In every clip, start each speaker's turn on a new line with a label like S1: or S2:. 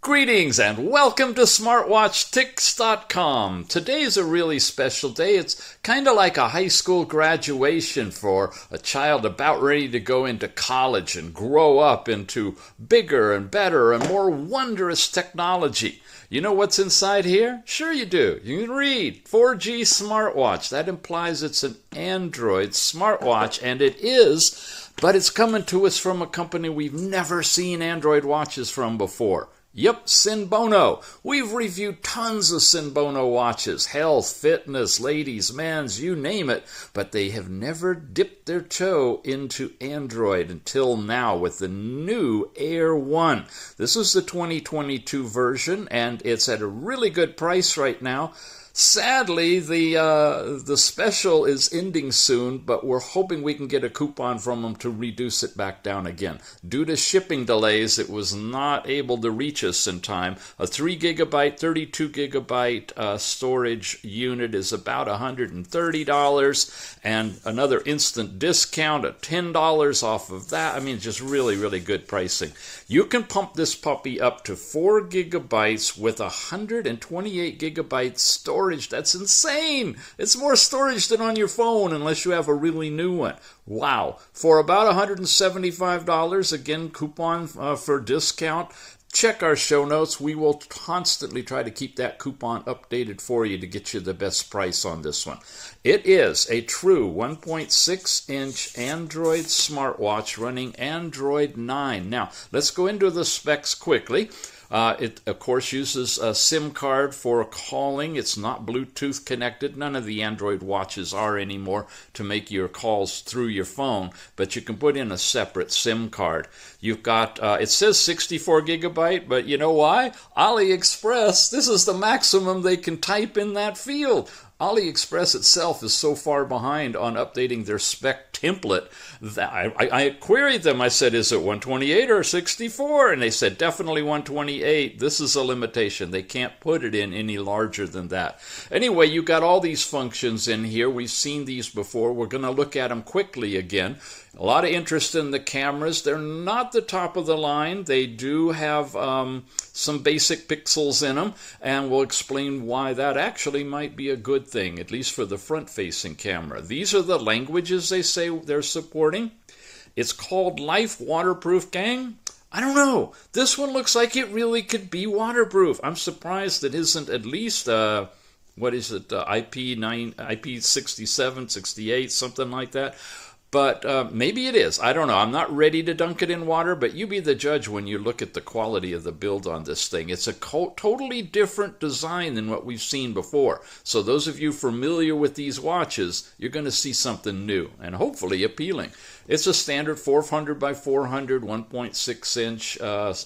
S1: Greetings and welcome to SmartWatchTix.com. Today's a really special day. It's kind of like a high school graduation for a child about ready to go into college and grow up into bigger and better and more wondrous technology. You know what's inside here? Sure you do. You can read 4G smartwatch. That implies it's an Android smartwatch, and it is, but it's coming to us from a company we've never seen Android watches from before. Yep, SENBONO. We've reviewed tons of SENBONO watches, health, fitness, ladies, men's, you name it, but they have never dipped their toe into Android until now with the new Air1. This is the 2022 version, and it's at a really good price right now. Sadly, the special is ending soon, but we're hoping we can get a coupon from them to reduce it back down again. Due to shipping delays, it was not able to reach us in time. A 3 gigabyte, 32 gigabyte storage unit is about $130, and another instant discount of $10 off of that. I mean, just really, really good pricing. You can pump this puppy up to 4 gigabytes with 128 gigabyte storage. That's insane. It's more storage than on your phone unless you have a really new one. Wow. For about $175, again, coupon for discount. Check our show notes. We will constantly try to keep that coupon updated for you to get you the best price on this one. It is a true 1.6-inch Android smartwatch running Android 9. Now, let's go into the specs quickly. It, of course, uses a SIM card for calling. It's not Bluetooth connected. None of the Android watches are anymore to make your calls through your phone, but you can put in a separate SIM card. You've got, it says 64 gigabyte, but you know why? AliExpress, this is the maximum they can type in that field. AliExpress itself is so far behind on updating their spec template that I queried them. I said, is it 128 or 64? And they said, definitely 128. This is a limitation. They can't put it in any larger than that. Anyway, you got all these functions in here. We've seen these before. We're going to look at them quickly again. A lot of interest in the cameras. They're not the top of the line. They do have some basic pixels in them, and we'll explain why that actually might be a good thing, at least for the front-facing camera. These are the languages they say they're supporting. It's called Life Waterproof, gang. I don't know. This one looks like it really could be waterproof. I'm surprised it isn't at least what is it, IP67, 68, something like that. But maybe it is. I don't know. I'm not ready to dunk it in water, but you be the judge when you look at the quality of the build on this thing. It's a totally different design than what we've seen before. So those of you familiar with these watches, you're going to see something new and hopefully appealing. It's a standard 400 by 400, 1.6 inch,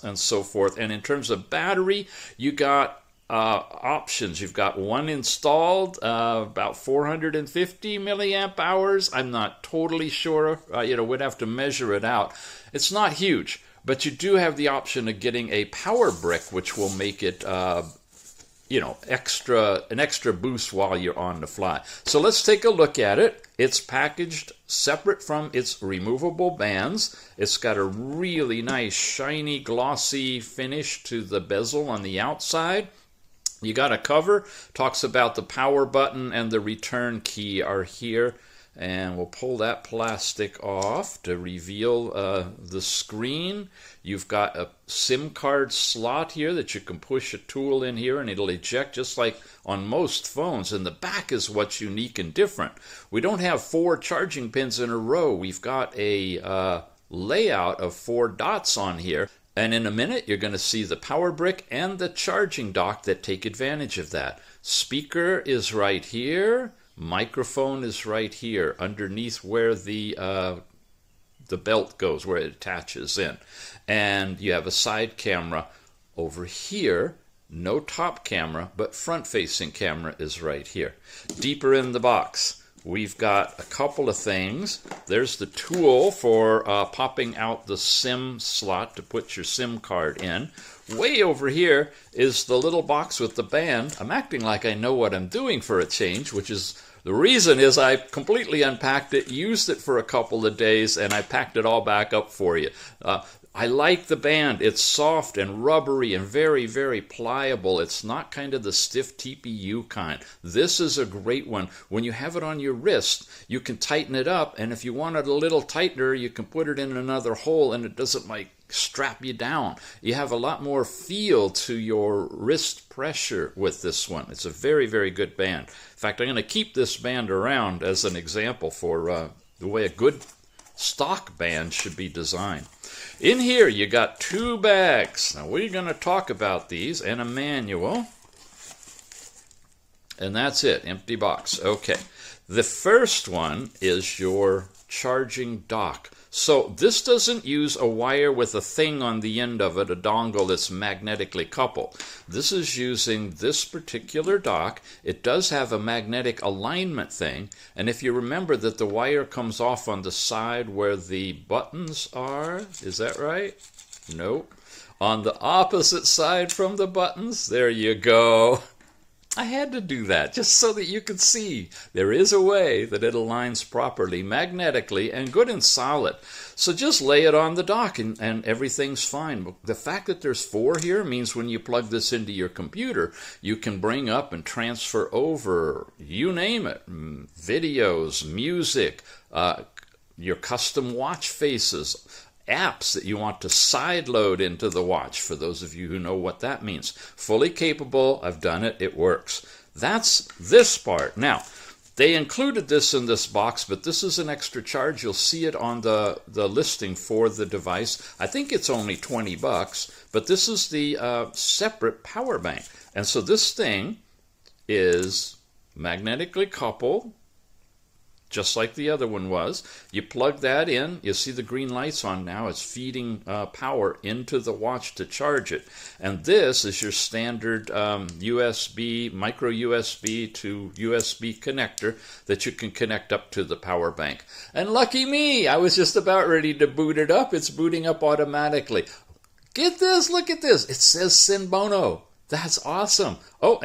S1: and so forth. And in terms of battery, you got options. You've got one installed, about 450 milliamp hours. I'm not totally sure. We'd have to measure it out. It's not huge, but you do have the option of getting a power brick, which will make it, an extra boost while you're on the fly. So let's take a look at it. It's packaged separate from its removable bands. It's got a really nice, shiny, glossy finish to the bezel on the outside. You got a cover, talks about the power button and the return key are here. And we'll pull that plastic off to reveal the screen. You've got a SIM card slot here that you can push a tool in here and it'll eject just like on most phones. And the back is what's unique and different. We don't have 4 charging pins in a row. We've got a layout of 4 dots on here. And in a minute, you're going to see the power brick and the charging dock that take advantage of that. Speaker is right here. Microphone is right here underneath where the belt goes, where it attaches in. And you have a side camera over here. No top camera, but front-facing camera is right here. Deeper in the box, we've got a couple of things. There's the tool for popping out the SIM slot to put your SIM card in. Way over here is the little box with the band. I'm acting like I know what I'm doing for a change, which is the reason is I completely unpacked it, used it for a couple of days, and I packed it all back up for you. I like the band. It's soft and rubbery and very, very pliable. It's not kind of the stiff TPU kind. This is a great one. When you have it on your wrist, you can tighten it up, and if you want it a little tighter, you can put it in another hole, and it doesn't like strap you down. You have a lot more feel to your wrist pressure with this one. It's a very, very good band. In fact, I'm going to keep this band around as an example for the way a good stock band should be designed. In here, you got 2 bags. Now, we're going to talk about these and a manual. And that's it, empty box. Okay. The first one is your charging dock. So this doesn't use a wire with a thing on the end of it, a dongle that's magnetically coupled. This is using this particular dock. It does have a magnetic alignment thing, and if you remember that the wire comes off on the side where the buttons are, is that right? Nope. On the opposite side from the buttons, there you go. I had to do that just so that you could see there is a way that it aligns properly magnetically and good and solid. So just lay it on the dock and everything's fine. The fact that there's 4 here means when you plug this into your computer, you can bring up and transfer over, you name it, videos, music, your custom watch faces, apps that you want to sideload into the watch, for those of you who know what that means. Fully capable, I've done it, it works. That's this part. Now, they included this in this box, but this is an extra charge. You'll see it on the listing for the device. I think it's only $20, but this is the separate power bank. And so this thing is magnetically coupled, just like the other one was. You plug that in, you see the green lights on now, it's feeding power into the watch to charge it. And this is your standard USB, micro USB to USB connector that you can connect up to the power bank. And lucky me, I was just about ready to boot it up. It's booting up automatically. Get this, look at this. It says SENBONO. That's awesome. Oh,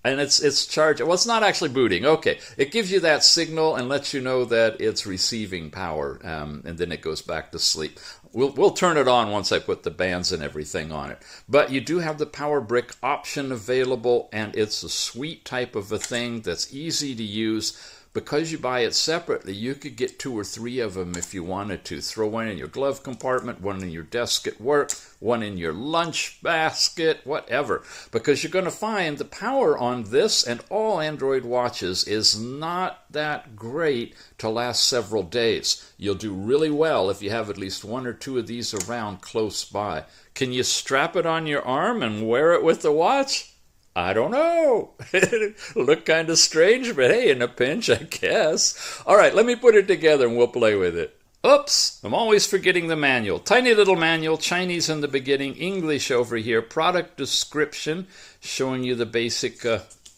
S1: and it's charging. Well, it's not actually booting. Okay, it gives you that signal and lets you know that it's receiving power, and then it goes back to sleep. We'll turn it on once I put the bands and everything on it. But you do have the power brick option available, and it's a sweet type of a thing that's easy to use. Because you buy it separately, you could get 2 or 3 of them if you wanted to. Throw one in your glove compartment, one in your desk at work, one in your lunch basket, whatever. Because you're going to find the power on this and all Android watches is not that great to last several days. You'll do really well if you have at least 1 or 2 of these around close by. Can you strap it on your arm and wear it with the watch? I don't know. Look kind of strange, but hey, in a pinch, I guess. All right, let me put it together and we'll play with it. Oops, I'm always forgetting the manual. Tiny little manual, Chinese in the beginning, English over here. Product description, showing you the basic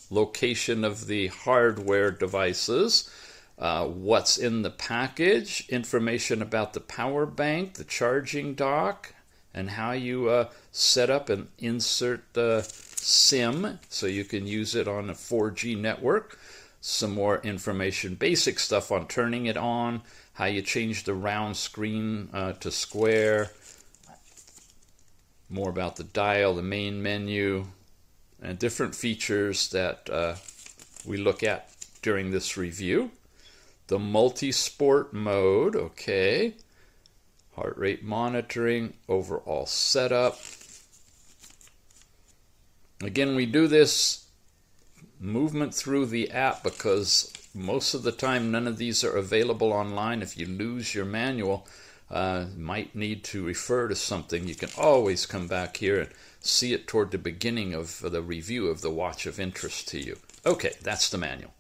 S1: location of the hardware devices. What's in the package, information about the power bank, the charging dock, and how you set up and insert the SIM so you can use it on a 4G network. Some more information, basic stuff on turning it on, how you change the round screen to square, more about the dial, the main menu, and different features that we look at during this review. The multi-sport mode, okay. Heart rate monitoring, overall setup. Again, we do this movement through the app because most of the time none of these are available online. If you lose your manual, might need to refer to something, you can always come back here and see it toward the beginning of the review of the watch of interest to you. Okay, that's the manual.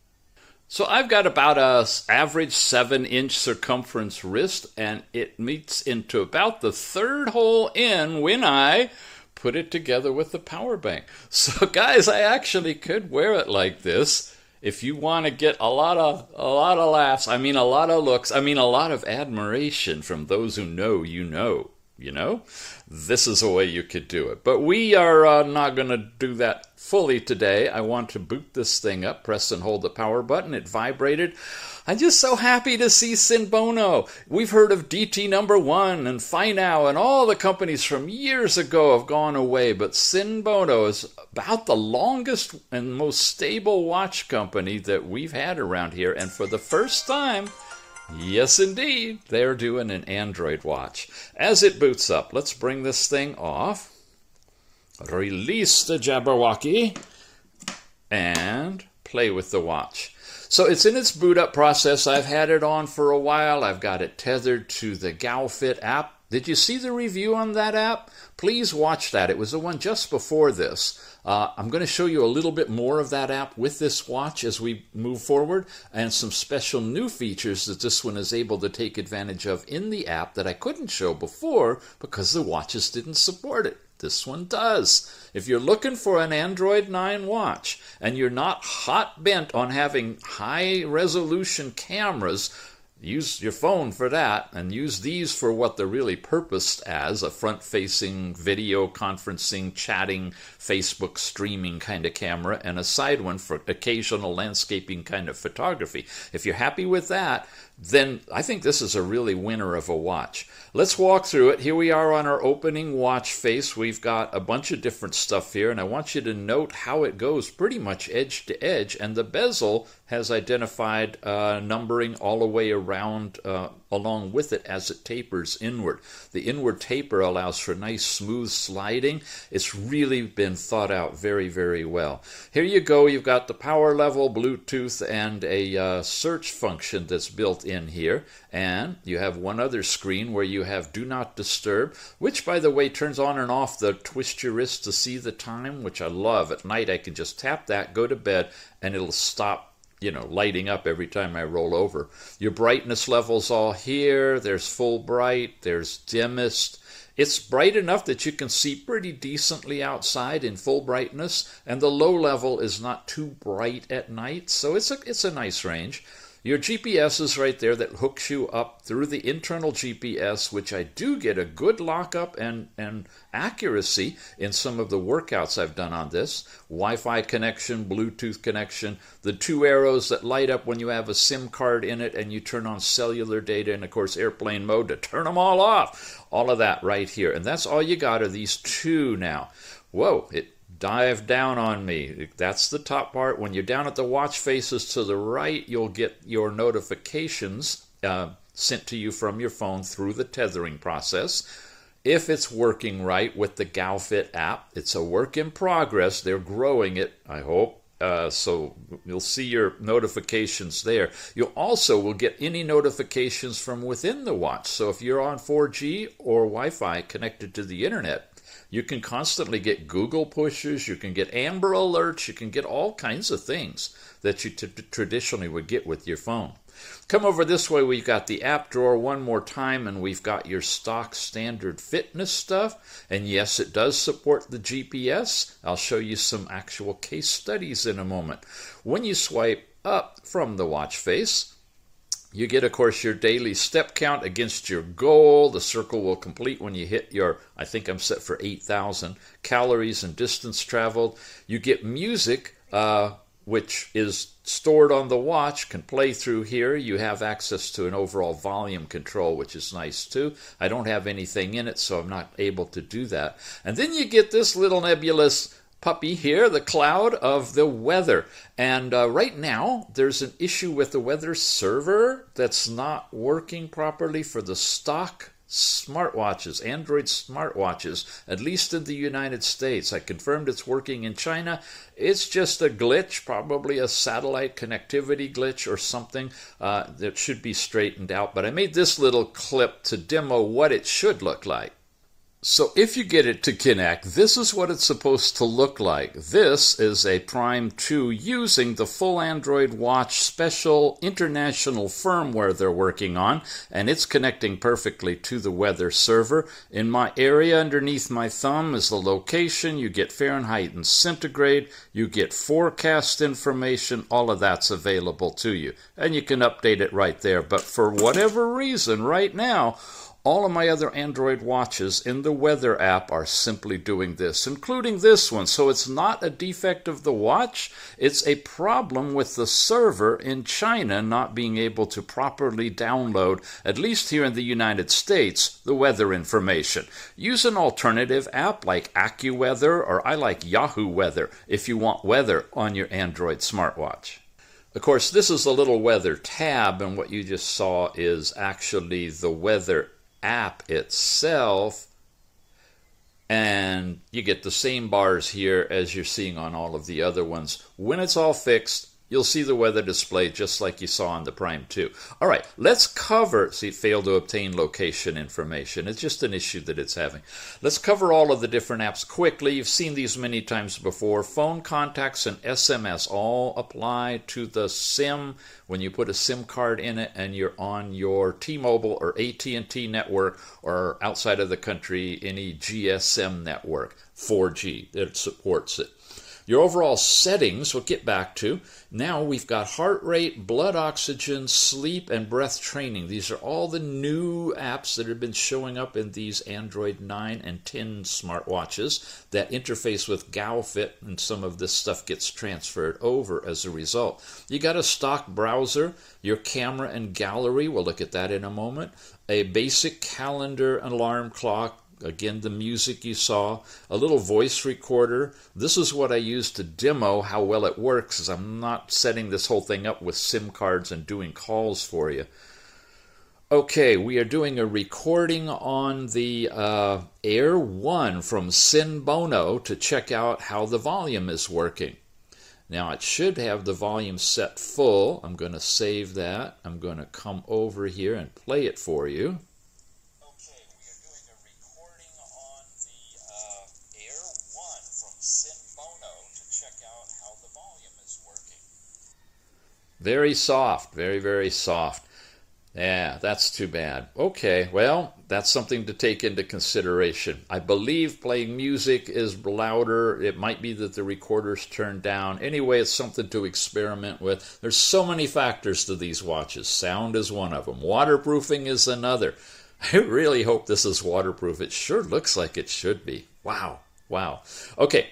S1: So I've got about an average 7-inch circumference wrist, and it meets into about the 3rd hole in when I put it together with the power bank. So guys, I actually could wear it like this. If you want to get a lot of laughs, I mean a lot of looks, I mean a lot of admiration from those who know you know. you know, this is a way you could do it. But we are not going to do that fully today. I want to boot this thing up, press and hold the power button. It vibrated. I'm just so happy to see SENBONO. We've heard of DT number 1 and Finaw and all the companies from years ago have gone away, but SENBONO is about the longest and most stable watch company that we've had around here. And for the first time, yes indeed, they're doing an Android watch. As it boots up, let's bring this thing off, release the Jabberwocky, and play with the watch. So it's in its boot up process. I've had it on for a while. I've got it tethered to the GalFit app. Did you see the review on that app? Please watch that. It was the one just before this. I'm going to show you a little bit more of that app with this watch as we move forward, and some special new features that this one is able to take advantage of in the app that I couldn't show before because the watches didn't support it. This one does. If you're looking for an Android 9 watch and you're not hot bent on having high resolution cameras, use your phone for that, and use these for what they're really purposed as, a front-facing video conferencing, chatting, Facebook streaming kind of camera, and a side one for occasional landscaping kind of photography. If you're happy with that, then I think this is a really winner of a watch. Let's walk through it. Here we are on our opening watch face. We've got a bunch of different stuff here, and I want you to note how it goes pretty much edge to edge, and the bezel has identified numbering all the way around along with it as it tapers inward. The inward taper allows for nice smooth sliding. It's really been thought out very, very well. Here you go. You've got the power level, Bluetooth, and a search function that's built in here. And you have one other screen where you have Do Not Disturb, which, by the way, turns on and off the twist your wrist to see the time, which I love. At night, I can just tap that, go to bed, and it'll stop, you know, lighting up every time I roll over. Your brightness level's all here. There's full bright. There's dimmest. It's bright enough that you can see pretty decently outside in full brightness, and the low level is not too bright at night, so it's a nice range. Your GPS is right there that hooks you up through the internal GPS, which I do get a good lockup and accuracy in some of the workouts I've done on this. Wi-Fi connection, Bluetooth connection, the two arrows that light up when you have a SIM card in it and you turn on cellular data, and of course airplane mode to turn them all off. All of that right here. And that's all you got are these two now. Whoa, it dive down on me. That's the top part. When you're down at the watch faces to the right, you'll get your notifications sent to you from your phone through the tethering process. If it's working right with the GalFit app, it's a work in progress. They're growing it, I hope. So you'll see your notifications there. You also will get any notifications from within the watch. So if you're on 4G or Wi-Fi connected to the internet, you can constantly get Google pushes, you can get Amber alerts, you can get all kinds of things that you traditionally would get with your phone. Come over this way, we've got the app drawer one more time, and we've got your stock standard fitness stuff. And yes, it does support the GPS. I'll show you some actual case studies in a moment. When you swipe up from the watch face, you get, of course, your daily step count against your goal. The circle will complete when you hit your, I think I'm set for 8,000 calories and distance traveled. You get music, which is stored on the watch, can play through here. You have access to an overall volume control, which is nice too. I don't have anything in it, so I'm not able to do that. And then you get this little nebulous puppy here, the cloud of the weather. And right now, there's an issue with the weather server that's not working properly for the stock smartwatches, Android smartwatches, at least in the United States. I confirmed it's working in China. It's just a glitch, probably a satellite connectivity glitch or something that should be straightened out. But I made this little clip to demo what it should look like. So if you get it to connect, this is what it's supposed to look like. This is a Prime 2 using the full Android watch special international firmware they're working on, and it's connecting perfectly to the weather server. In my area underneath my thumb is the location. You get Fahrenheit and centigrade. You get forecast information. All of that's available to you, and you can update it right there. But for whatever reason, right now, All of my other Android watches in the weather app are simply doing this, including this one. So it's not a defect of the watch. It's a problem with the server in China not being able to properly download, at least here in the United States, the weather information. Use an alternative app like AccuWeather, or I like Yahoo Weather if you want weather on your Android smartwatch. Of course, this is a little weather tab, and what you just saw is actually the weather app itself, and you get the same bars here as you're seeing on all of the other ones. When it's all fixed, you'll see the weather display just like you saw on the Prime 2. All right, let's cover, see, failed to obtain location information. It's just an issue that it's having. Let's cover all of the different apps quickly. You've seen these many times before. Phone contacts and SMS all apply to the SIM when you put a SIM card in it and you're on your T-Mobile or AT&T network, or outside of the country, any GSM network, 4G, that supports it. Your overall settings, we'll get back to. Now we've got heart rate, blood oxygen, sleep, and breath training. These are all the new apps that have been showing up in these Android 9 and 10 smartwatches that interface with GalFit, and some of this stuff gets transferred over as a result. You got a stock browser, your camera and gallery, we'll look at that in a moment, a basic calendar and alarm clock, again, the music you saw, a little voice recorder. This is what I use to demo how well it works, as I'm not setting this whole thing up with SIM cards and doing calls for you. Okay, we are doing a recording on the Air1 from SENBONO to check out how the volume is working. Now, it should have the volume set full. I'm going to save that. I'm going to come over here and play it for you. Very soft, very, very soft. Yeah, that's too bad. Okay, well, that's something to take into consideration. I believe playing music is louder. It might be that the recorder's turned down. Anyway, it's something to experiment with. There's so many factors to these watches. Sound is one of them. Waterproofing is another. I really hope this is waterproof. It sure looks like it should be. Wow, wow. Okay.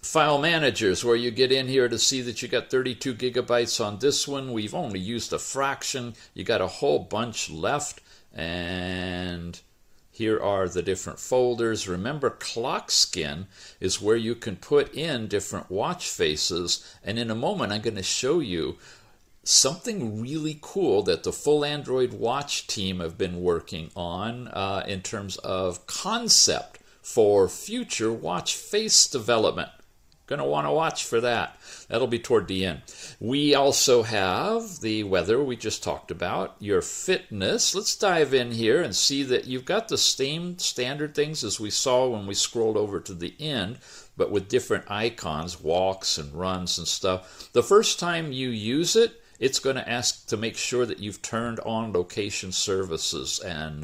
S1: File managers, where you get in here to see that you got 32 gigabytes on this one. We've only used a fraction. You got a whole bunch left, and here are the different folders. Remember, clock skin is where you can put in different watch faces, and in a moment I'm going to show you something really cool that the full Android watch team have been working on in terms of concept for future watch face development. Going to want to watch for that. That'll be toward the end. We also have the weather we just talked about, your fitness. Let's dive in here and see that you've got the same standard things as we saw when we scrolled over to the end, but with different icons, walks and runs and stuff. The first time you use it, it's going to ask to make sure that you've turned on location services, and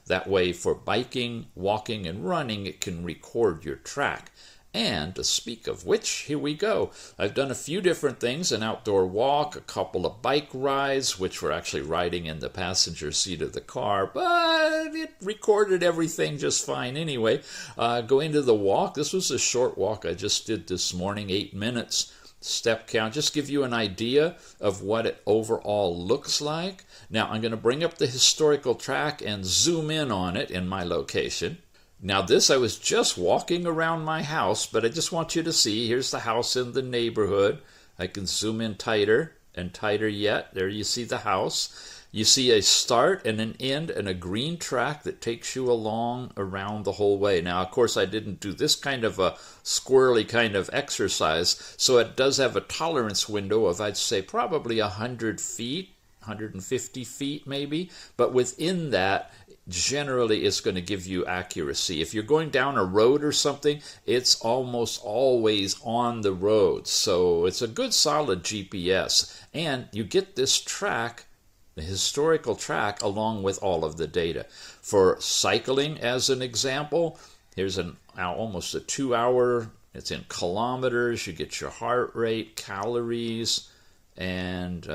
S1: that way for biking, walking, and running, it can record your track. And to speak of which, here we go. I've done a few different things, an outdoor walk, a couple of bike rides, which we're actually riding in the passenger seat of the car, but it recorded everything just fine anyway. Going to the walk, this was a short walk I just did this morning, 8 minutes. Step count, just give you an idea of what it overall looks like. Now I'm going to bring up the historical track and zoom in on it in my location. Now this, I was just walking around my house, but I just want you to see, here's the house in the neighborhood. I can zoom in tighter and tighter yet. There you see the house. You see a start and an end and a green track that takes you along around the whole way. Now, of course, I didn't do this kind of a squirrely kind of exercise, so it does have a tolerance window of, I'd say, probably 100 feet, 150 feet maybe, but within that, generally it's going to give you accuracy. If you're going down a road or something, it's almost always on the road. So it's a good solid GPS. And you get this track, the historical track, along with all of the data. For cycling, as an example, here's almost a 2 hour, it's in kilometers. You get your heart rate, calories, and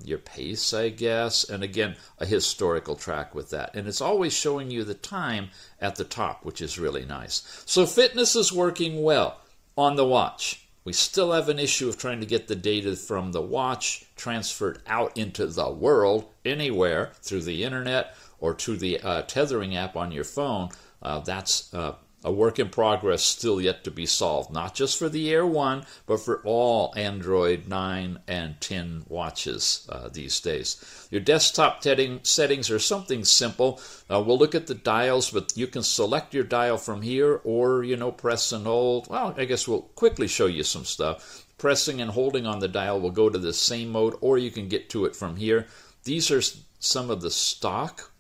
S1: your pace, I guess, and again, a historical track with that. And it's always showing you the time at the top, which is really nice. So fitness is working well on the watch. We still have an issue of trying to get the data from the watch transferred out into the world, anywhere, through the internet or to the Tethering app on your phone. That's a work in progress, still yet to be solved, not just for the Air 1, but for all Android 9 and 10 watches these days. Your desktop settings are something simple. We'll look at the dials, but you can select your dial from here, or, press and hold. Well, I guess we'll quickly show you some stuff. Pressing and holding on the dial will go to the same mode, or you can get to it from here. These are some of the stock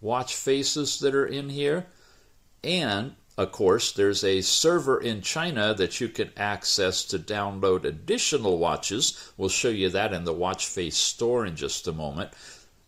S1: watch faces that are in here. And of course, there's a server in China that you can access to download additional watches. We'll show you that in the watch face store in just a moment.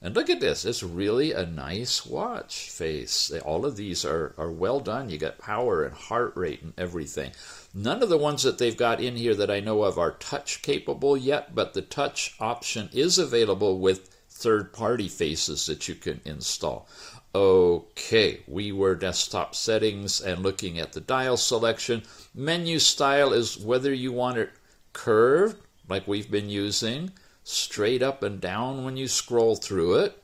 S1: And look at this. It's really a nice watch face. All of these are well done. You got power and heart rate and everything. None of the ones that they've got in here that I know of are touch capable yet, but the touch option is available with third-party faces that you can install. Okay, we were desktop settings and looking at the dial selection. Menu style is whether you want it curved, like we've been using, straight up and down when you scroll through it.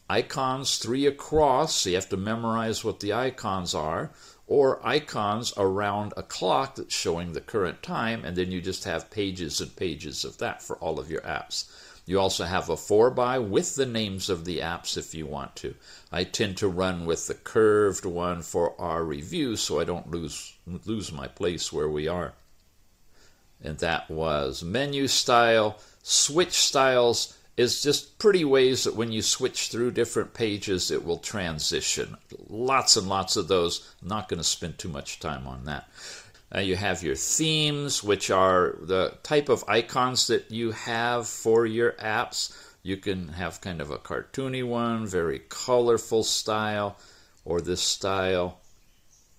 S1: Icons 3 across, so you have to memorize what the icons are, or icons around a clock that's showing the current time, and then you just have pages and pages of that for all of your apps. You also have a 4x with the names of the apps if you want to. I tend to run with the curved one for our review so I don't lose my place where we are. And that was menu style. Switch styles is just pretty ways that when you switch through different pages it will transition. Lots and lots of those. I'm not going to spend too much time on that. You have your themes, which are the type of icons that you have for your apps. You can have kind of a cartoony one, very colorful style, or this style.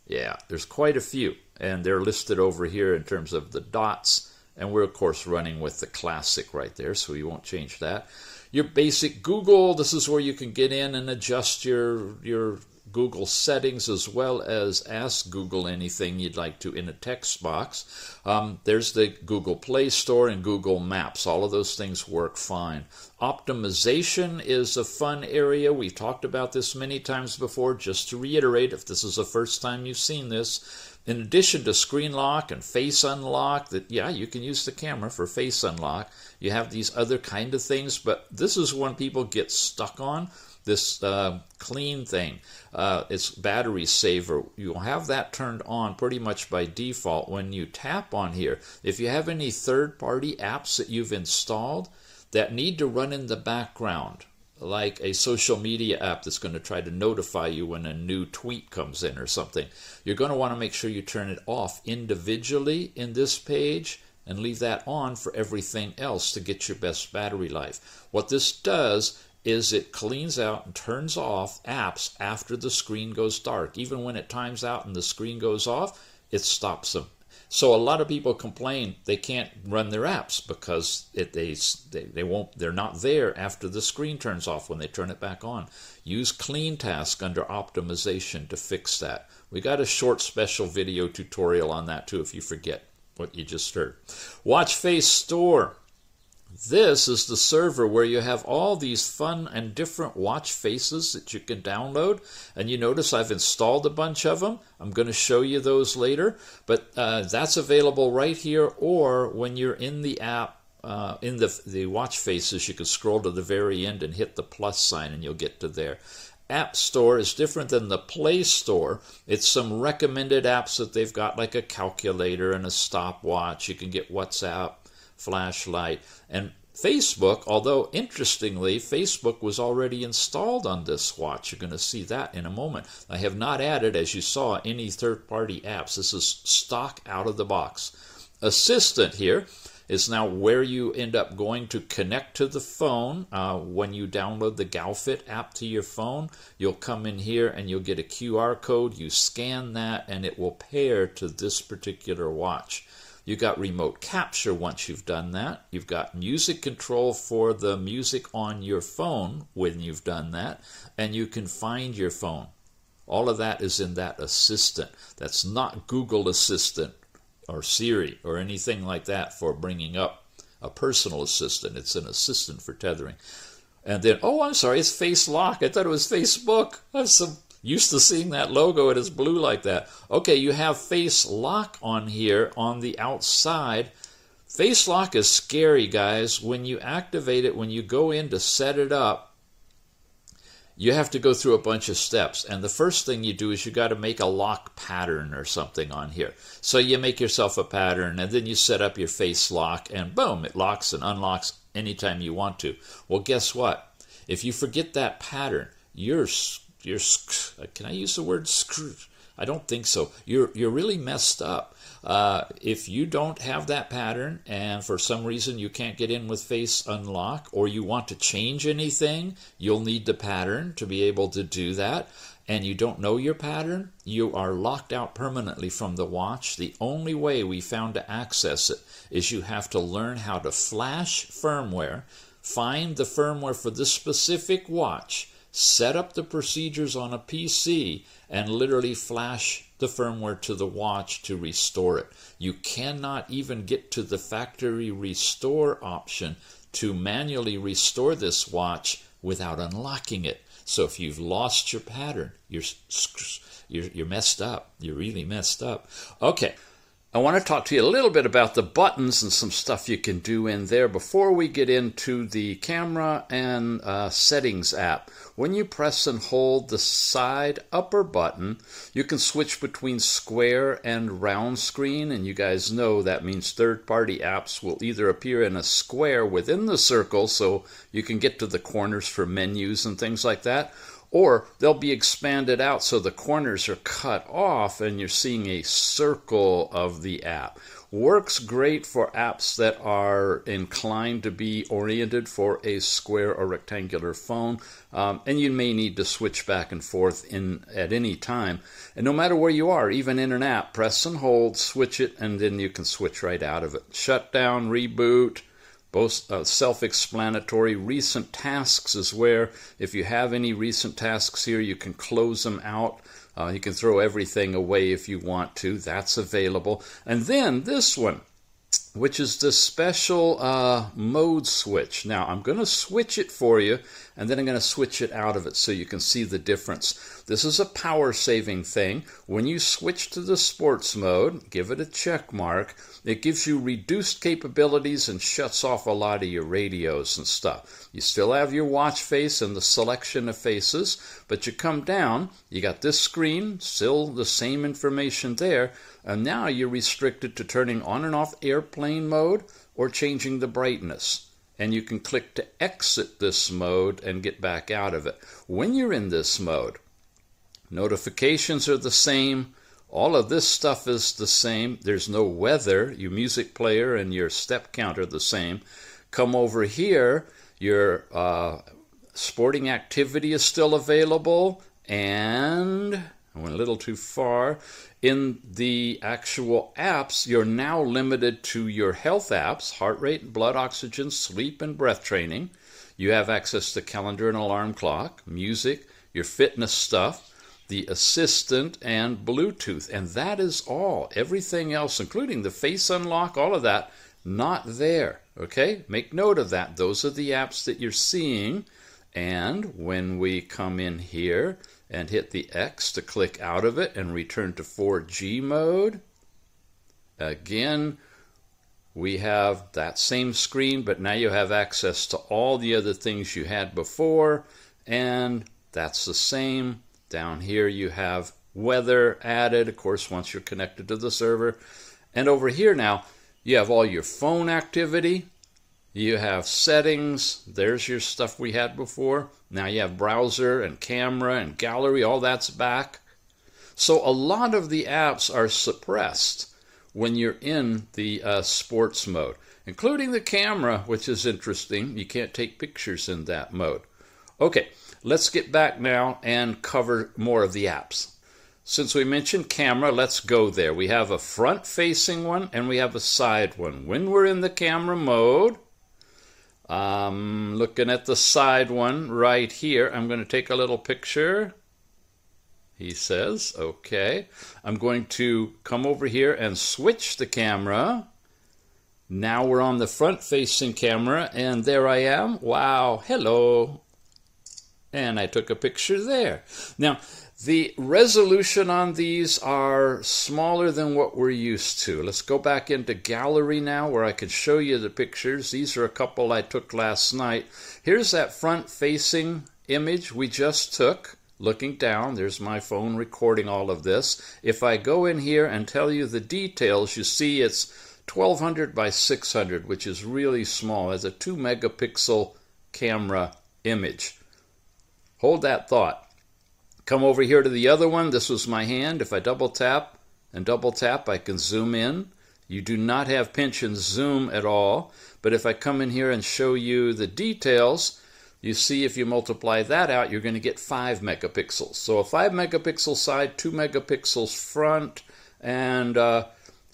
S1: Yeah, there's quite a few, and they're listed over here in terms of the dots, and we're, of course, running with the classic right there, so you won't change that. Your basic Google, this is where you can get in and adjust your Google settings, as well as ask Google anything you'd like to in a text box. There's the Google Play Store and Google Maps. All of those things work fine. Optimization is a fun area. We've talked about this many times before. Just to reiterate, if this is the first time you've seen this, in addition to screen lock and face unlock, you can use the camera for face unlock. You have these other kind of things, but this is one people get stuck on. This clean thing, it's battery saver. You'll have that turned on pretty much by default when you tap on here. If you have any third-party apps that you've installed that need to run in the background, like a social media app that's going to try to notify you when a new tweet comes in or something, you're going to want to make sure you turn it off individually in this page and leave that on for everything else to get your best battery life. What this does is it cleans out and turns off apps after the screen goes dark. Even when it times out and the screen goes off, it stops them. So a lot of people complain they can't run their apps because they're not there after the screen turns off when they turn it back on. Use Clean Task under optimization to fix that. We got a short special video tutorial on that too if you forget what you just heard. Watch Face Store. This is the server where you have all these fun and different watch faces that you can download. And you notice I've installed a bunch of them. I'm going to show you those later. But that's available right here, or when you're in the app, in the watch faces, you can scroll to the very end and hit the plus sign and you'll get to there. App Store is different than the Play Store. It's some recommended apps that they've got, like a calculator and a stopwatch. You can get WhatsApp, flashlight, and Facebook, although interestingly, Facebook was already installed on this watch. You're going to see that in a moment. I have not added, as you saw, any third-party apps. This is stock out of the box. Assistant here is now where you end up going to connect to the phone. When you download the GalFit app to your phone, you'll come in here and you'll get a QR code. You scan that and it will pair to this particular watch. You got remote capture once you've done that. You've got music control for the music on your phone when you've done that. And you can find your phone. All of that is in that assistant. That's not Google Assistant or Siri or anything like that for bringing up a personal assistant. It's an assistant for tethering. And then, oh, I'm sorry, it's Face Lock. I thought it was Facebook. I'm so used to seeing that logo. It is blue like that. Okay, you have Face Lock on here on the outside. Face Lock is scary, guys. When you activate it, when you go in to set it up, you have to go through a bunch of steps. And the first thing you do is you got to make a lock pattern or something on here. So you make yourself a pattern, and then you set up your Face Lock, and boom, it locks and unlocks anytime you want to. Well, guess what? If you forget that pattern, you're can I use the word screwed? I don't think so. You're really messed up. If you don't have that pattern and for some reason you can't get in with Face Unlock, or you want to change anything, you'll need the pattern to be able to do that. And you don't know your pattern, you are locked out permanently from the watch. The only way we found to access it is you have to learn how to flash firmware, find the firmware for this specific watch, set up the procedures on a PC, and literally flash the firmware to the watch to restore it. You cannot even get to the factory restore option to manually restore this watch without unlocking it. So if you've lost your pattern, you're messed up. You're really messed up. Okay. I want to talk to you a little bit about the buttons and some stuff you can do in there before we get into the camera and settings app. When you press and hold the side upper button, you can switch between square and round screen, and you guys know that means third-party apps will either appear in a square within the circle so you can get to the corners for menus and things like that, or they'll be expanded out so the corners are cut off and you're seeing a circle of the app. Works great for apps that are inclined to be oriented for a square or rectangular phone, and you may need to switch back and forth at any time. And no matter where you are, even in an app, press and hold, switch it, and then you can switch right out of it. Shutdown, reboot, both self-explanatory. Recent tasks is where, if you have any recent tasks here, you can close them out. You can throw everything away if you want to. That's available. And then this one, which is the special mode switch. Now, I'm going to switch it for you, and then I'm going to switch it out of it so you can see the difference. This is a power-saving thing. When you switch to the sports mode, give it a check mark. It gives you reduced capabilities and shuts off a lot of your radios and stuff. You still have your watch face and the selection of faces, but you come down, you got this screen, still the same information there, and now you're restricted to turning on and off airplane mode or changing the brightness. And you can click to exit this mode and get back out of it. When you're in this mode, notifications are the same. All of this stuff is the same. There's no weather. Your music player and your step count are the same. Come over here, your sporting activity is still available, and I went a little too far. In the actual apps, you're now limited to your health apps, heart rate, blood oxygen, sleep, and breath training. You have access to calendar and alarm clock, music, your fitness stuff, the assistant, and Bluetooth. And that is all. Everything else, including the face unlock, all of that, not there. Okay? Make note of that. Those are the apps that you're seeing. And when we come in here and hit the X to click out of it and return to 4G mode, again, we have that same screen, but now you have access to all the other things you had before, and that's the same. Down here you have weather added, of course, once you're connected to the server. And over here now, you have all your phone activity. You have settings. There's your stuff we had before. Now you have browser and camera and gallery. All that's back. So a lot of the apps are suppressed when you're in the sports mode, including the camera, which is interesting. You can't take pictures in that mode. Okay, let's get back now and cover more of the apps. Since we mentioned camera, let's go there. We have a front-facing one and we have a side one. When we're in the camera mode, looking at the side one right here, I'm going to take a little picture. He says, okay. I'm going to come over here and switch the camera. Now we're on the front-facing camera, and there I am. Wow, hello. And I took a picture there. Now, the resolution on these are smaller than what we're used to. Let's go back into gallery now where I can show you the pictures. These are a couple I took last night. Here's that front-facing image we just took. Looking down, there's my phone recording all of this. If I go in here and tell you the details, you see it's 1200 by 600, which is really small. It's a 2 megapixel camera image. Hold that thought. Come over here to the other one. This was my hand. If I double tap and double tap, I can zoom in. You do not have pinch and zoom at all. But if I come in here and show you the details, you see if you multiply that out, you're going to get 5 megapixels. So a 5 megapixel side, 2 megapixels front, and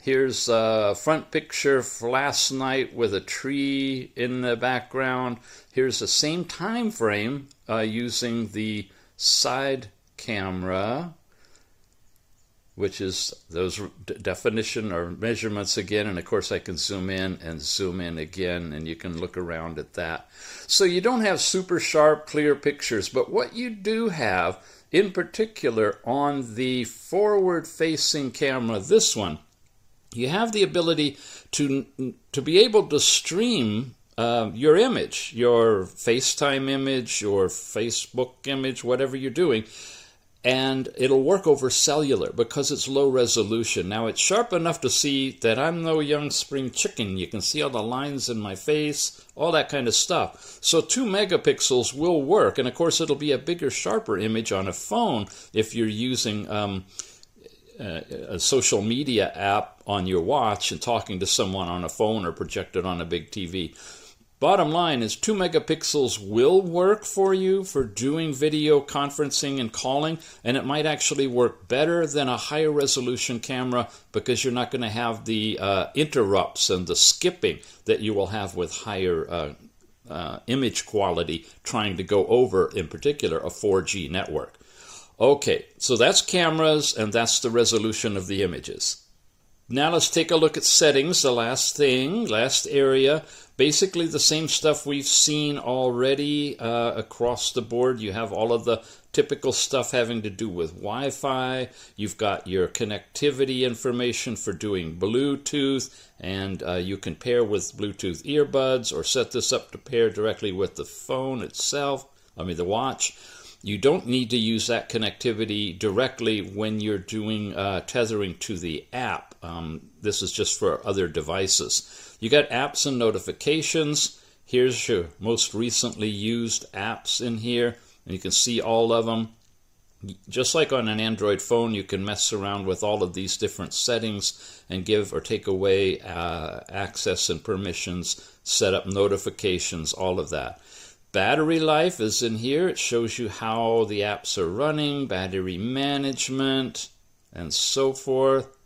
S1: here's a front picture last night with a tree in the background. Here's the same time frame using the side camera, which is those definition or measurements again, and of course I can zoom in again, and you can look around at that. So you don't have super sharp, clear pictures, but what you do have, in particular on the forward-facing camera, this one, you have the ability to be able to stream your image, your FaceTime image, your Facebook image, whatever you're doing, and it'll work over cellular because it's low resolution. Now it's sharp enough to see that I'm no young spring chicken. You can see all the lines in my face, all that kind of stuff. So 2 megapixels will work, and of course it'll be a bigger, sharper image on a phone if you're using a social media app on your watch and talking to someone on a phone or projected on a big TV. Bottom line is 2 megapixels will work for you for doing video conferencing and calling, and it might actually work better than a higher resolution camera because you're not going to have the interrupts and the skipping that you will have with higher image quality trying to go over, in particular, a 4G network. Okay, so that's cameras, and that's the resolution of the images. Now let's take a look at settings, the last area. Basically the same stuff we've seen already across the board. You have all of the typical stuff having to do with Wi-Fi. You've got your connectivity information for doing Bluetooth, and you can pair with Bluetooth earbuds or set this up to pair directly with the phone itself, the watch. You don't need to use that connectivity directly when you're doing tethering to the app. This is just for other devices. You got apps and notifications. Here's your most recently used apps in here, and you can see all of them. Just like on an Android phone, you can mess around with all of these different settings and give or take away access and permissions, set up notifications, all of that. Battery life is in here. It shows you how the apps are running, battery management, and so forth.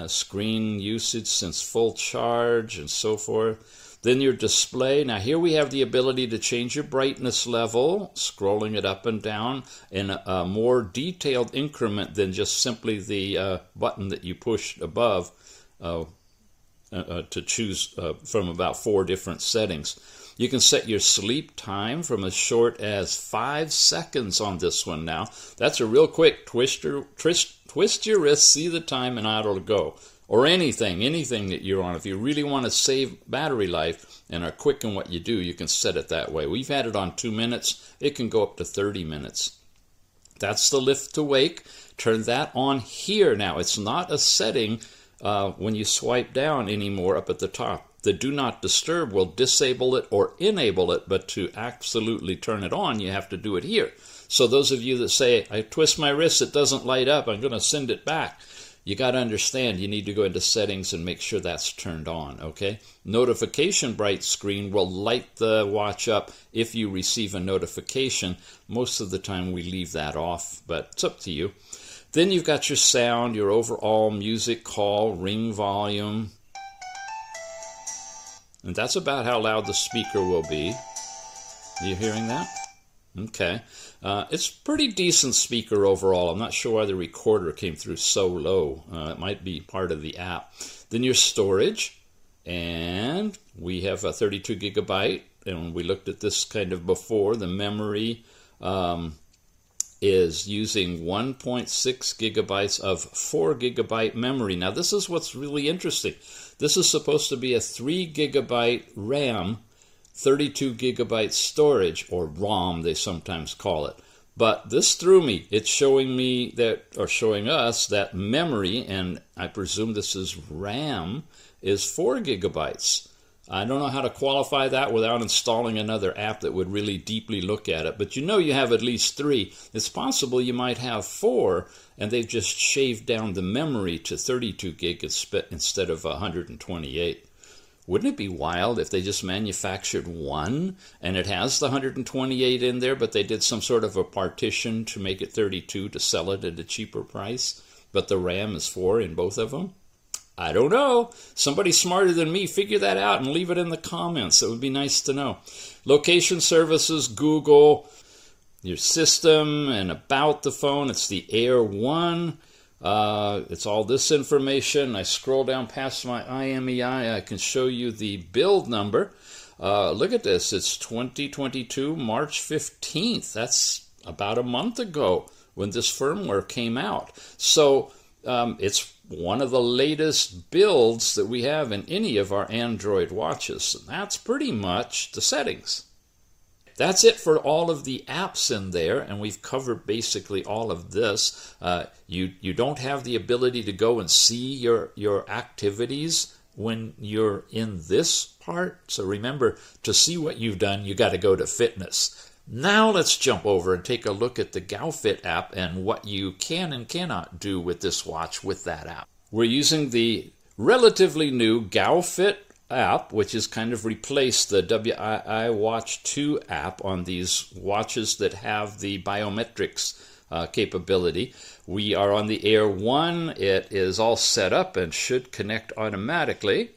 S1: Screen usage since full charge, and so forth. Then your display. Now here we have the ability to change your brightness level, scrolling it up and down in a more detailed increment than just simply the button that you push above to choose from about 4 different settings. You can set your sleep time from as short as 5 seconds on this one now. That's a real quick twist your wrist, see the time, and out it'll go. Or anything that you're on. If you really want to save battery life and are quick in what you do, you can set it that way. We've had it on 2 minutes. It can go up to 30 minutes. That's the lift to wake. Turn that on here now. It's not a setting when you swipe down anymore up at the top. The do not disturb will disable it or enable it, but to absolutely turn it on, you have to do it here. So those of you that say, I twist my wrist, it doesn't light up, I'm going to send it back. you got to understand you need to go into settings and make sure that's turned on, okay? Notification bright screen will light the watch up if you receive a notification. Most of the time we leave that off, but it's up to you. Then you've got your sound, your overall music, call, ring volume. And that's about how loud the speaker will be. Are you hearing that? Okay. It's pretty decent speaker overall. I'm not sure why the recorder came through so low. It might be part of the app. Then your storage. And we have a 32 gigabyte. And we looked at this kind of before. The memory is using 1.6 gigabytes of 4 gigabyte memory. Now this is what's really interesting. This is supposed to be a 3 gigabyte RAM, 32 gigabyte storage, or ROM they sometimes call it. But this threw me. It's showing me that, or showing us that memory, and I presume this is RAM, is 4 gigabytes. I don't know how to qualify that without installing another app that would really deeply look at it. But you know you have at least 3. It's possible you might have 4, and they've just shaved down the memory to 32 gig instead of 128. Wouldn't it be wild if they just manufactured one and it has the 128 in there, but they did some sort of a partition to make it 32 to sell it at a cheaper price, but the RAM is 4 in both of them? I don't know. Somebody smarter than me, figure that out and leave it in the comments. It would be nice to know. Location services, Google, your system, and about the phone. It's the Air1. It's all this information. I scroll down past my IMEI. I can show you the build number. Look at this. It's 2022, March 15th. That's about a month ago when this firmware came out. So it's one of the latest builds that we have in any of our Android watches. And that's pretty much the settings. That's it for all of the apps in there, and we've covered basically all of this. You don't have the ability to go and see your activities when you're in this part. So remember, to see what you've done, you got to go to fitness. Now let's jump over and take a look at the GoFit app and what you can and cannot do with this watch with that app. We're using the relatively new GoFit app, which has kind of replaced the WII Watch 2 app on these watches that have the biometrics capability. We are on the Air 1. It is all set up and should connect automatically.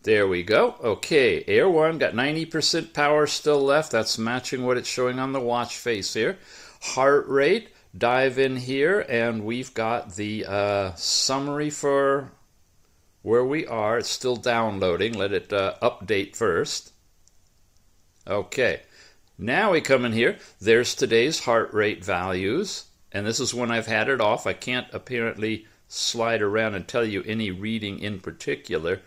S1: There we go. Okay, Air 1 got 90% power still left. That's matching what it's showing on the watch face here. Heart rate, dive in here, and we've got the summary for where we are. It's still downloading. Let it update first. Okay, now we come in here. There's today's heart rate values, and this is when I've had it off. I can't apparently slide around and tell you any reading in particular.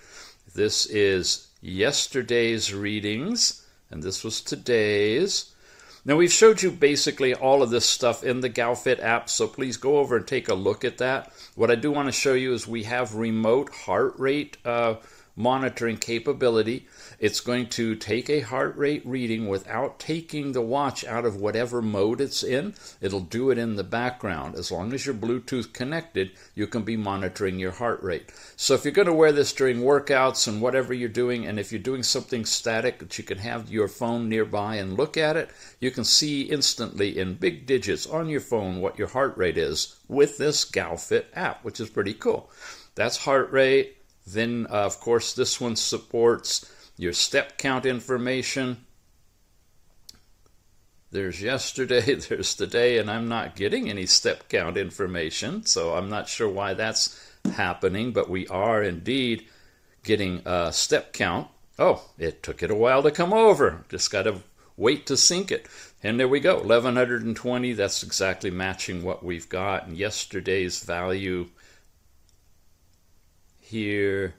S1: This is yesterday's readings, and this was today's. Now, we've showed you basically all of this stuff in the GoFit app, so please go over and take a look at that. What I do want to show you is we have remote heart rate monitoring capability. It's going to take a heart rate reading without taking the watch out of whatever mode it's in. It'll do it in the background. As long as you're Bluetooth connected, you can be monitoring your heart rate. So if you're going to wear this during workouts and whatever you're doing, and if you're doing something static that you can have your phone nearby and look at it, you can see instantly in big digits on your phone what your heart rate is with this GoFit app, which is pretty cool. That's heart rate. Then, of course, this one supports your step count information. There's yesterday, there's today, and I'm not getting any step count information, so I'm not sure why that's happening, but we are indeed getting a step count. Oh, it took it a while to come over. Just got to wait to sync it. And there we go, 1120. That's exactly matching what we've got. And yesterday's value here,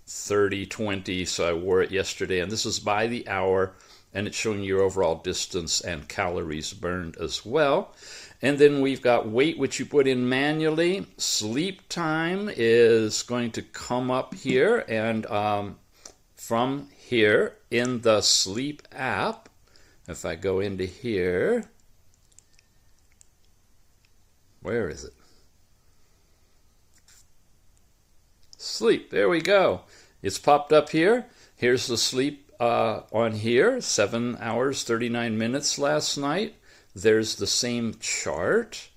S1: 3020, so I wore it yesterday, and this is by the hour, and it's showing your overall distance and calories burned as well. And then we've got weight, which you put in manually. Sleep time is going to come up here, and from here in the sleep app, if I go into here, where is it? Sleep. There we go. It's popped up here. Here's the sleep on here. 7 hours, 39 minutes last night. There's the same chart.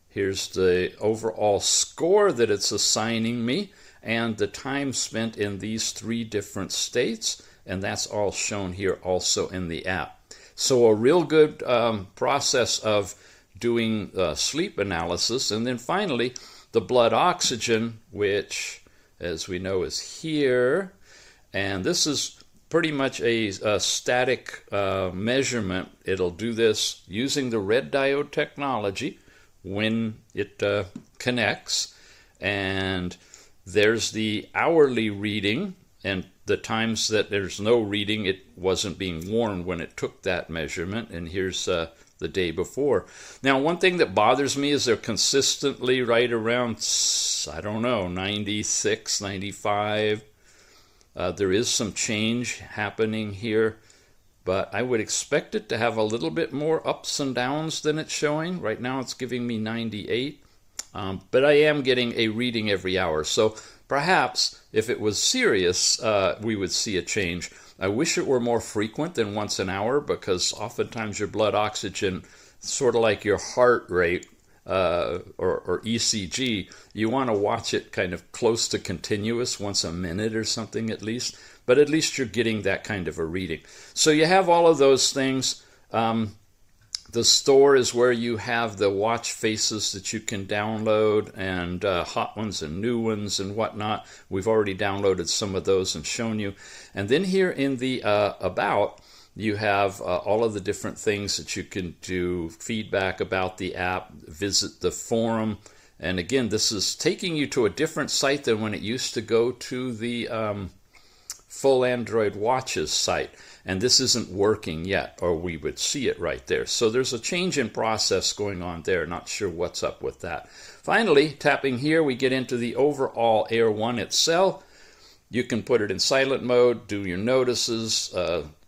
S1: Here's the overall score that it's assigning me and the time spent in these 3 different states. And that's all shown here also in the app. So a real good process of doing sleep analysis. And then finally, the blood oxygen, which, as we know, is here. And this is pretty much a static measurement. It'll do this using the red diode technology when it connects. And there's the hourly reading, and the times that there's no reading, it wasn't being worn when it took that measurement. And here's the day before. Now, one thing that bothers me is they're consistently right around, I don't know, 96, 95. There is some change happening here, but I would expect it to have a little bit more ups and downs than it's showing. Right now it's giving me 98, but I am getting a reading every hour. So perhaps if it was serious, we would see a change. I wish it were more frequent than once an hour, because oftentimes your blood oxygen, sort of like your heart rate or ECG, you want to watch it kind of close to continuous, once a minute or something at least. But at least you're getting that kind of a reading. So you have all of those things. The store is where you have the watch faces that you can download, and hot ones and new ones and whatnot. We've already downloaded some of those and shown you. And then here in the About, you have all of the different things that you can do, feedback about the app, visit the forum. And again, this is taking you to a different site than when it used to go to the full Android watches site. And this isn't working yet, or we would see it right there. So there's a change in process going on there. Not sure what's up with that. Finally, tapping here, we get into the overall Air1 itself. You can put it in silent mode, do your notices,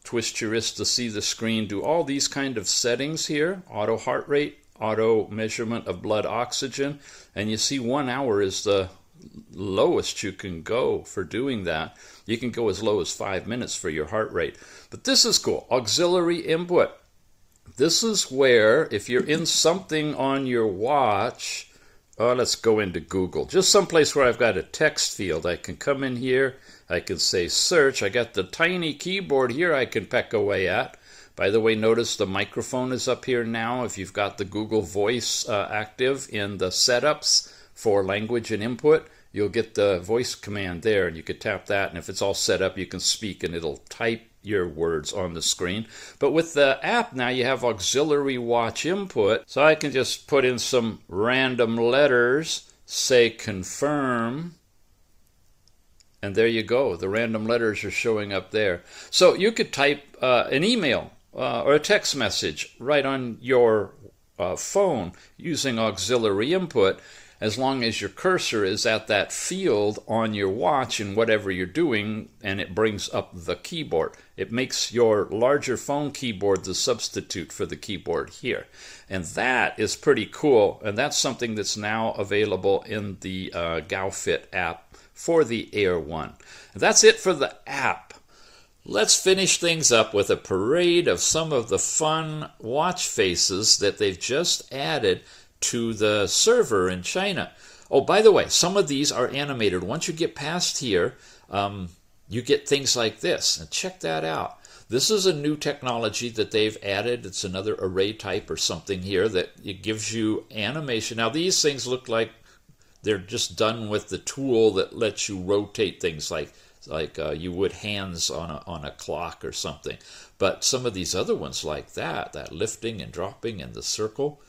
S1: twist your wrist to see the screen, do all these kind of settings here. Auto heart rate, auto measurement of blood oxygen. And you see 1 hour is the lowest you can go for doing that. You can go as low as 5 minutes for your heart rate. But this is cool. Auxiliary input. This is where, if you're in something on your watch, let's go into Google. Just someplace where I've got a text field. I can come in here. I can say search. I got the tiny keyboard here I can peck away at. By the way, notice the microphone is up here now. If you've got the Google Voice active in the setups for language and input, you'll get the voice command there, and you can tap that, and if it's all set up, you can speak and it'll type your words on the screen. But with the app now, you have auxiliary watch input, so I can just put in some random letters, say confirm, and there you go. The random letters are showing up there. So you could type an email or a text message right on your phone using auxiliary input, as long as your cursor is at that field on your watch and whatever you're doing, and it brings up the keyboard. It makes your larger phone keyboard the substitute for the keyboard here. And that is pretty cool, and that's something that's now available in the GoFit app for the Air1. That's it for the app. Let's finish things up with a parade of some of the fun watch faces that they've just added to the server in China. Oh, by the way, some of these are animated. Once you get past here, you get things like this. And check that out. This is a new technology that they've added. It's another array type or something here that it gives you animation. Now, these things look like they're just done with the tool that lets you rotate things like you would hands on a clock or something. But some of these other ones like that lifting and dropping and the circle,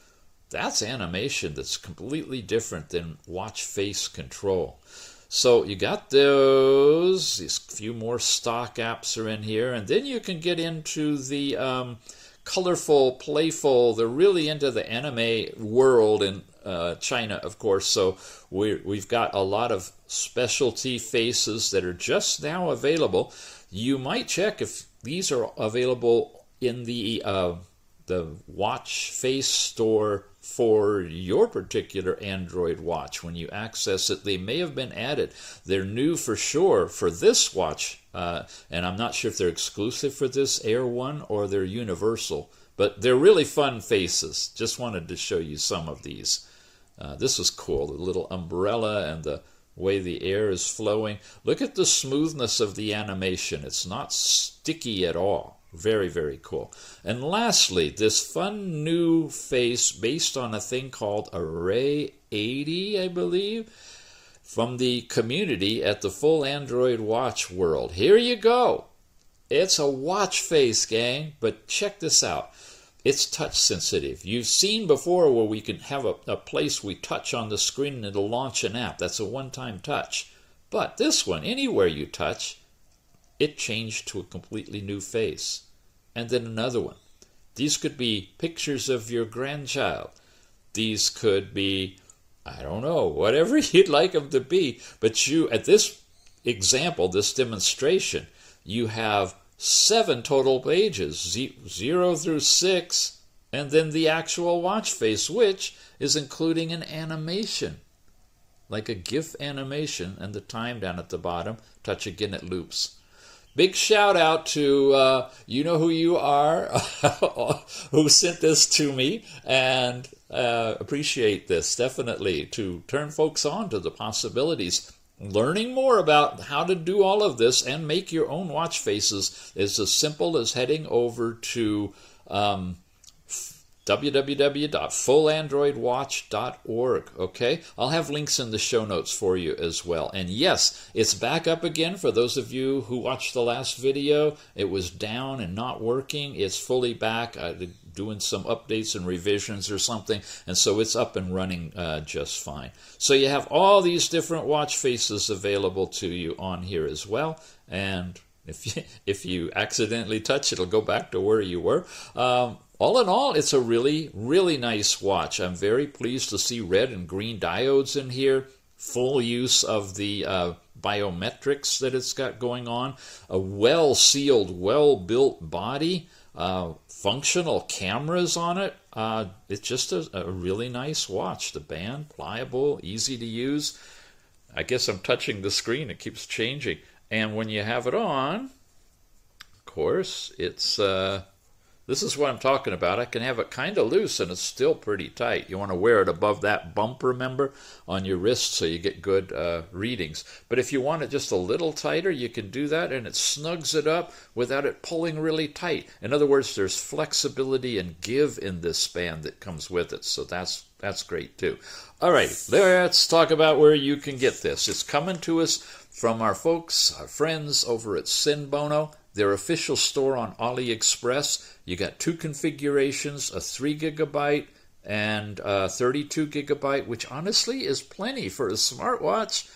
S1: that's animation that's completely different than watch face control. So you got those. These few more stock apps are in here. And then you can get into the colorful, playful. They're really into the anime world in China, of course. So we've got a lot of specialty faces that are just now available. You might check if these are available in the the watch face store for your particular Android watch. When you access it, they may have been added. They're new for sure for this watch, and I'm not sure if they're exclusive for this Air 1 or they're universal, but they're really fun faces. Just wanted to show you some of these. This is cool, the little umbrella and the way the air is flowing. Look at the smoothness of the animation. It's not sticky at all. Very, very cool. And lastly, this fun new face based on a thing called Array 80, I believe, from the community at the Full Android Watch World. Here you go. It's a watch face, gang, but check this out. It's touch sensitive. You've seen before where we can have a place we touch on the screen and it'll launch an app. That's a one-time touch. But this one, anywhere you touch, it changed to a completely new face. And then another one. These could be pictures of your grandchild. These could be, I don't know, whatever you'd like them to be. But you, at this example, this demonstration, you have 7 total pages, 0 through 6, and then the actual watch face, which is including an animation, like a GIF animation, and the time down at the bottom. Touch again, it loops. Big shout out to you know who you are, who sent this to me, and appreciate this definitely to turn folks on to the possibilities. Learning more about how to do all of this and make your own watch faces is as simple as heading over to www.fullandroidwatch.org. Okay, I'll have links in the show notes for you as well. And yes, it's back up again for those of you who watched the last video. It was down and not working. It's fully back, doing some updates and revisions or something, and so it's up and running just fine. So you have all these different watch faces available to you on here as well. And if you accidentally touch, it'll go back to where you were. All in all, it's a really, really nice watch. I'm very pleased to see red and green diodes in here. Full use of the biometrics that it's got going on. A well-sealed, well-built body. Functional cameras on it. It's just a really nice watch. The band, pliable, easy to use. I guess I'm touching the screen. It keeps changing. And when you have it on, of course, it's... this is what I'm talking about. I can have it kind of loose and it's still pretty tight. You want to wear it above that bump, remember, on your wrist so you get good readings. But if you want it just a little tighter, you can do that, and it snugs it up without it pulling really tight. In other words, there's flexibility and give in this band that comes with it. So that's great too. All right, let's talk about where you can get this. It's coming to us from our folks, our friends over at SENBONO. Their official store on AliExpress. You got 2 configurations, a 3 gigabyte and a 32 gigabyte, which honestly is plenty for a smartwatch.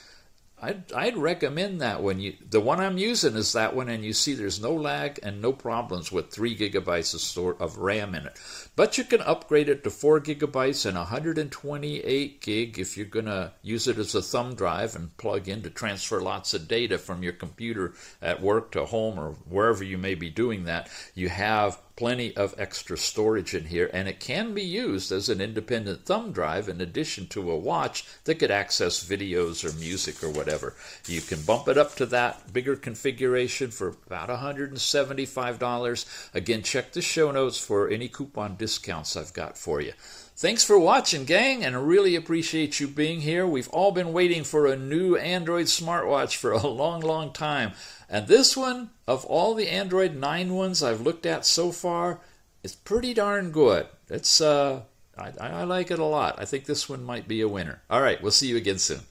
S1: I'd recommend that one. The one I'm using is that one, and you see there's no lag and no problems with 3 gigabytes of RAM in it. But you can upgrade it to 4 gigabytes and 128 gig if you're going to use it as a thumb drive and plug in to transfer lots of data from your computer at work to home or wherever you may be doing that. You have plenty of extra storage in here, and it can be used as an independent thumb drive in addition to a watch that could access videos or music or whatever. You can bump it up to that bigger configuration for about $175. Again, check the show notes for any coupon discounts I've got for you. Thanks for watching, gang, and I really appreciate you being here. We've all been waiting for a new Android smartwatch for a long, long time. And this one, of all the Android 9 ones I've looked at so far, is pretty darn good. It's I like it a lot. I think this one might be a winner. All right, we'll see you again soon.